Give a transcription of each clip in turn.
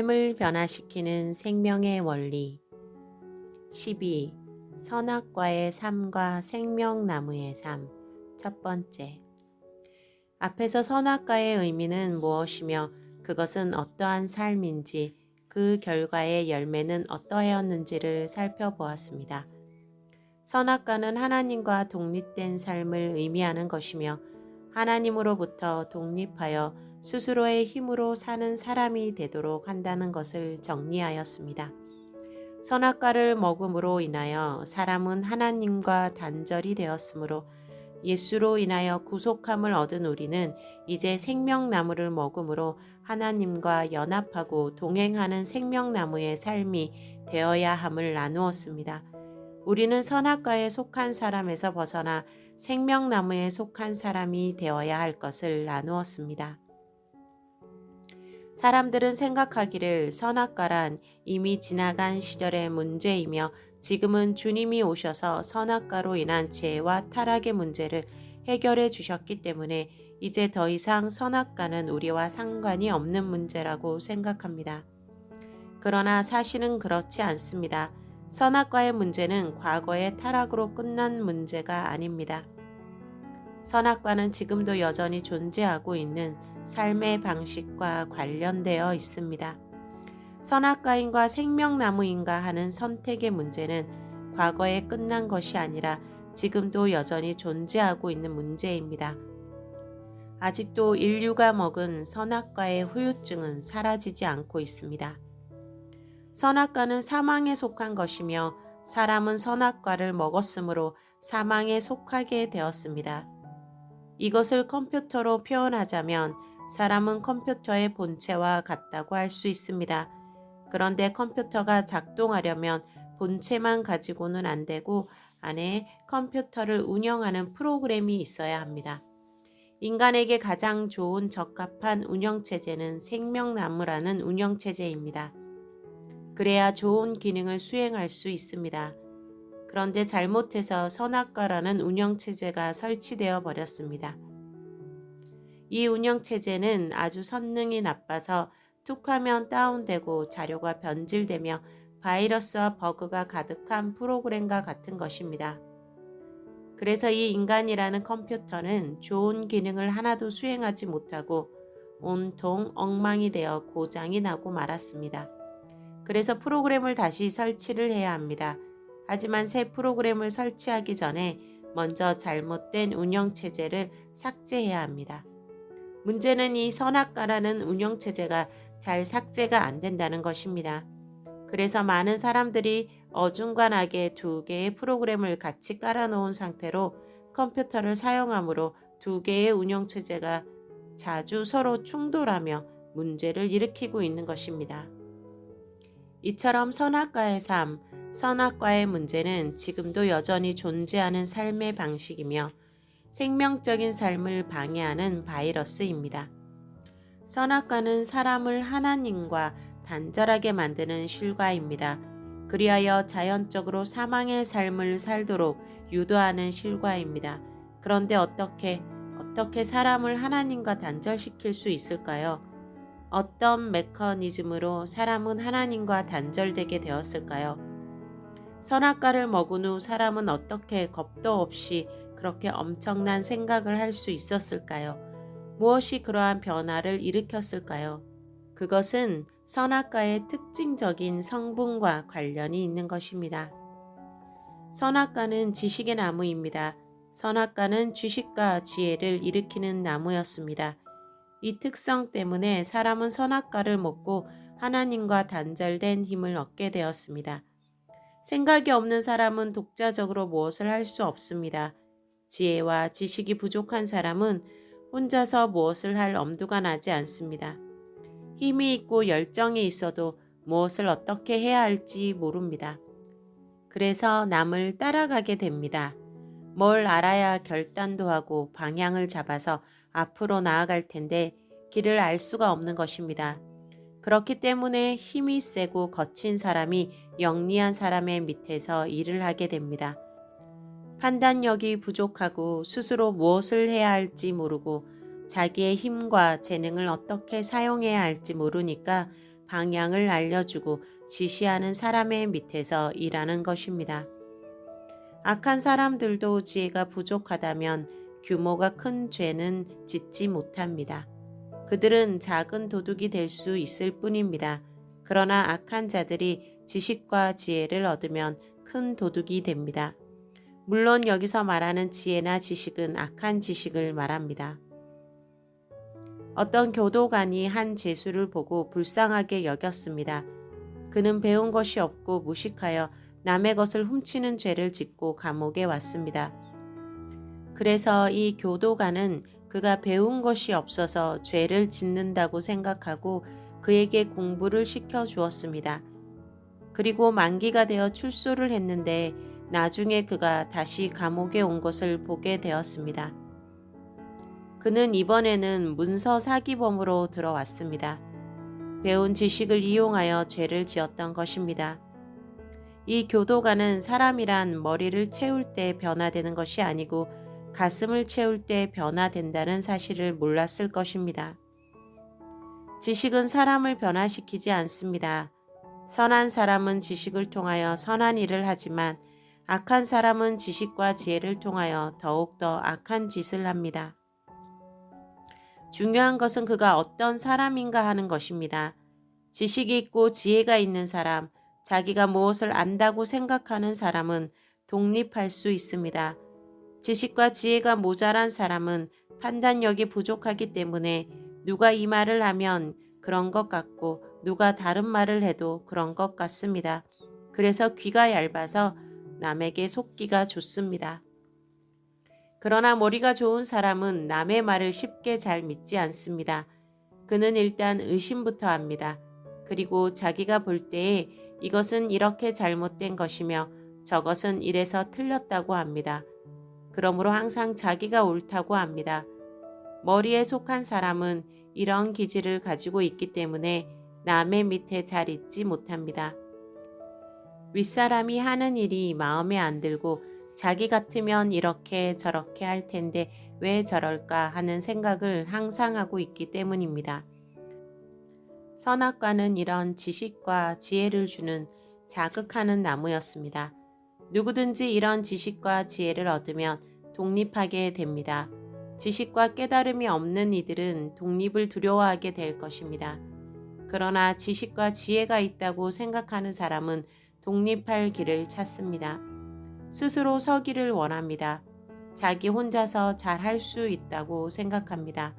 삶을 변화시키는 생명의 원리 12. 선악과의 삶과 생명나무의 삶 첫 번째. 앞에서 선악과의 의미는 무엇이며 그것은 어떠한 삶인지 그 결과의 열매는 어떠하였는지를 살펴보았습니다. 선악과는 하나님과 독립된 삶을 의미하는 것이며 하나님으로부터 독립하여 스스로의 힘으로 사는 사람이 되도록 한다는 것을 정리하였습니다. 선악과를 먹음으로 인하여 사람은 하나님과 단절이 되었으므로 예수로 인하여 구속함을 얻은 우리는 이제 생명나무를 먹음으로 하나님과 연합하고 동행하는 생명나무의 삶이 되어야 함을 나누었습니다. 우리는 선악과에 속한 사람에서 벗어나 생명나무에 속한 사람이 되어야 할 것을 나누었습니다. 사람들은 생각하기를 선악과란 이미 지나간 시절의 문제이며 지금은 주님이 오셔서 선악과로 인한 죄와 타락의 문제를 해결해 주셨기 때문에 이제 더 이상 선악과는 우리와 상관이 없는 문제라고 생각합니다. 그러나 사실은 그렇지 않습니다. 선악과의 문제는 과거의 타락으로 끝난 문제가 아닙니다. 선악과는 지금도 여전히 존재하고 있는 삶의 방식과 관련되어 있습니다. 선악과인과 생명나무인가 하는 선택의 문제는 과거에 끝난 것이 아니라 지금도 여전히 존재하고 있는 문제입니다. 아직도 인류가 먹은 선악과의 후유증은 사라지지 않고 있습니다. 선악과는 사망에 속한 것이며 사람은 선악과를 먹었으므로 사망에 속하게 되었습니다. 이것을 컴퓨터로 표현하자면 사람은 컴퓨터의 본체와 같다고 할 수 있습니다. 그런데 컴퓨터가 작동하려면 본체만 가지고는 안 되고 안에 컴퓨터를 운영하는 프로그램이 있어야 합니다. 인간에게 가장 좋은 적합한 운영체제는 생명나무라는 운영체제입니다. 그래야 좋은 기능을 수행할 수 있습니다. 그런데 잘못해서 선악과라는 운영체제가 설치되어 버렸습니다. 이 운영체제는 아주 성능이 나빠서 툭하면 다운되고 자료가 변질되며 바이러스와 버그가 가득한 프로그램과 같은 것입니다. 그래서 이 인간이라는 컴퓨터는 좋은 기능을 하나도 수행하지 못하고 온통 엉망이 되어 고장이 나고 말았습니다. 그래서 프로그램을 다시 설치를 해야 합니다. 하지만 새 프로그램을 설치하기 전에 먼저 잘못된 운영체제를 삭제해야 합니다. 문제는 이 선악과라는 운영체제가 잘 삭제가 안 된다는 것입니다. 그래서 많은 사람들이 어중간하게 두 개의 프로그램을 같이 깔아놓은 상태로 컴퓨터를 사용하므로 두 개의 운영체제가 자주 서로 충돌하며 문제를 일으키고 있는 것입니다. 이처럼 선악과의 삶, 선악과의 문제는 지금도 여전히 존재하는 삶의 방식이며 생명적인 삶을 방해하는 바이러스입니다. 선악과는 사람을 하나님과 단절하게 만드는 실과입니다. 그리하여 자연적으로 사망의 삶을 살도록 유도하는 실과입니다. 그런데 어떻게 사람을 하나님과 단절시킬 수 있을까요? 어떤 메커니즘으로 사람은 하나님과 단절되게 되었을까요? 선악과를 먹은 후 사람은 어떻게 겁도 없이 그렇게 엄청난 생각을 할 수 있었을까요? 무엇이 그러한 변화를 일으켰을까요? 그것은 선악과의 특징적인 성분과 관련이 있는 것입니다. 선악과는 지식의 나무입니다. 선악과는 지식과 지혜를 일으키는 나무였습니다. 이 특성 때문에 사람은 선악과를 먹고 하나님과 단절된 힘을 얻게 되었습니다. 생각이 없는 사람은 독자적으로 무엇을 할 수 없습니다. 지혜와 지식이 부족한 사람은 혼자서 무엇을 할 엄두가 나지 않습니다. 힘이 있고 열정이 있어도 무엇을 어떻게 해야 할지 모릅니다. 그래서 남을 따라가게 됩니다. 뭘 알아야 결단도 하고 방향을 잡아서 앞으로 나아갈 텐데 길을 알 수가 없는 것입니다. 그렇기 때문에 힘이 세고 거친 사람이 영리한 사람의 밑에서 일을 하게 됩니다. 판단력이 부족하고 스스로 무엇을 해야 할지 모르고 자기의 힘과 재능을 어떻게 사용해야 할지 모르니까 방향을 알려주고 지시하는 사람의 밑에서 일하는 것입니다. 악한 사람들도 지혜가 부족하다면 규모가 큰 죄는 짓지 못합니다. 그들은 작은 도둑이 될 수 있을 뿐입니다. 그러나 악한 자들이 지식과 지혜를 얻으면 큰 도둑이 됩니다. 물론 여기서 말하는 지혜나 지식은 악한 지식을 말합니다. 어떤 교도관이 한 죄수를 보고 불쌍하게 여겼습니다. 그는 배운 것이 없고 무식하여 남의 것을 훔치는 죄를 짓고 감옥에 왔습니다. 그래서 이 교도관은 그가 배운 것이 없어서 죄를 짓는다고 생각하고 그에게 공부를 시켜 주었습니다. 그리고 만기가 되어 출소를 했는데 나중에 그가 다시 감옥에 온 것을 보게 되었습니다. 그는 이번에는 문서 사기범으로 들어왔습니다. 배운 지식을 이용하여 죄를 지었던 것입니다. 이 교도관은 사람이란 머리를 채울 때 변화되는 것이 아니고 가슴을 채울 때 변화된다는 사실을 몰랐을 것입니다. 지식은 사람을 변화시키지 않습니다. 선한 사람은 지식을 통하여 선한 일을 하지만 악한 사람은 지식과 지혜를 통하여 더욱더 악한 짓을 합니다. 중요한 것은 그가 어떤 사람인가 하는 것입니다. 지식이 있고 지혜가 있는 사람, 자기가 무엇을 안다고 생각하는 사람은 독립할 수 있습니다. 지식과 지혜가 모자란 사람은 판단력이 부족하기 때문에 누가 이 말을 하면 그런 것 같고 누가 다른 말을 해도 그런 것 같습니다. 그래서 귀가 얇아서 남에게 속기가 좋습니다. 그러나 머리가 좋은 사람은 남의 말을 쉽게 잘 믿지 않습니다. 그는 일단 의심부터 합니다. 그리고 자기가 볼 때에 이것은 이렇게 잘못된 것이며 저것은 이래서 틀렸다고 합니다. 그러므로 항상 자기가 옳다고 합니다. 머리에 속한 사람은 이런 기질을 가지고 있기 때문에 남의 밑에 잘 있지 못합니다. 윗사람이 하는 일이 마음에 안 들고 자기 같으면 이렇게 저렇게 할 텐데 왜 저럴까 하는 생각을 항상 하고 있기 때문입니다. 선악과는 이런 지식과 지혜를 주는 자극하는 나무였습니다. 누구든지 이런 지식과 지혜를 얻으면 독립하게 됩니다. 지식과 깨달음이 없는 이들은 독립을 두려워하게 될 것입니다. 그러나 지식과 지혜가 있다고 생각하는 사람은 독립할 길을 찾습니다. 스스로 서기를 원합니다. 자기 혼자서 잘 할 수 있다고 생각합니다.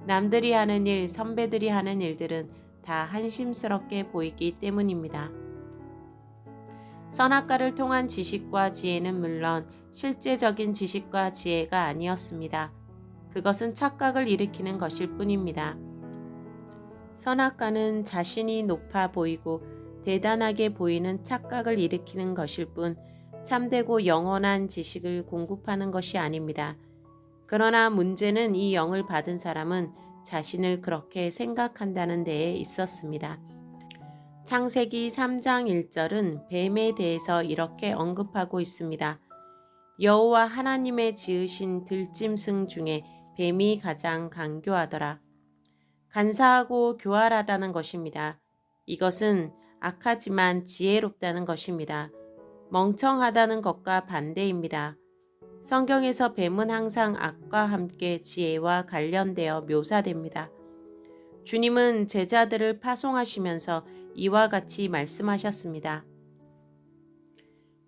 남들이 하는 일, 선배들이 하는 일들은 다 한심스럽게 보이기 때문입니다. 선악과를 통한 지식과 지혜는 물론 실제적인 지식과 지혜가 아니었습니다. 그것은 착각을 일으키는 것일 뿐입니다. 선악과는 자신이 높아 보이고 대단하게 보이는 착각을 일으키는 것일 뿐 참되고 영원한 지식을 공급하는 것이 아닙니다. 그러나 문제는 이 영을 받은 사람은 자신을 그렇게 생각한다는 데에 있었습니다. 창세기 3장 1절은 뱀에 대해서 이렇게 언급하고 있습니다. 여호와 하나님의 지으신 들짐승 중에 뱀이 가장 간교하더라. 간사하고 교활하다는 것입니다. 이것은 악하지만 지혜롭다는 것입니다. 멍청하다는 것과 반대입니다. 성경에서 뱀은 항상 악과 함께 지혜와 관련되어 묘사됩니다. 주님은 제자들을 파송하시면서 이와 같이 말씀하셨습니다.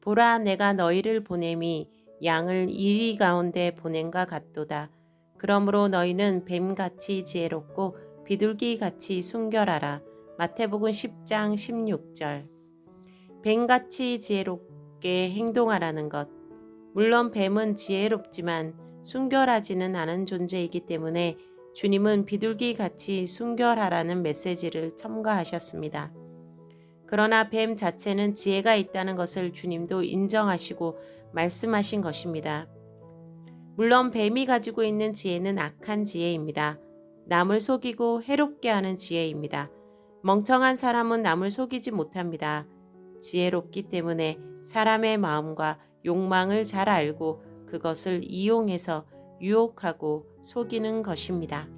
보라, 내가 너희를 보냄이 양을 이리 가운데 보냄과 같도다. 그러므로 너희는 뱀같이 지혜롭고 비둘기같이 순결하라. 마태복음 10장 16절. 뱀같이 지혜롭게 행동하라는 것. 물론 뱀은 지혜롭지만 순결하지는 않은 존재이기 때문에 주님은 비둘기같이 순결하라는 메시지를 첨가하셨습니다. 그러나 뱀 자체는 지혜가 있다는 것을 주님도 인정하시고 말씀하신 것입니다. 물론 뱀이 가지고 있는 지혜는 악한 지혜입니다. 남을 속이고 해롭게 하는 지혜입니다. 멍청한 사람은 남을 속이지 못합니다. 지혜롭기 때문에 사람의 마음과 욕망을 잘 알고 그것을 이용해서 유혹하고 속이는 것입니다.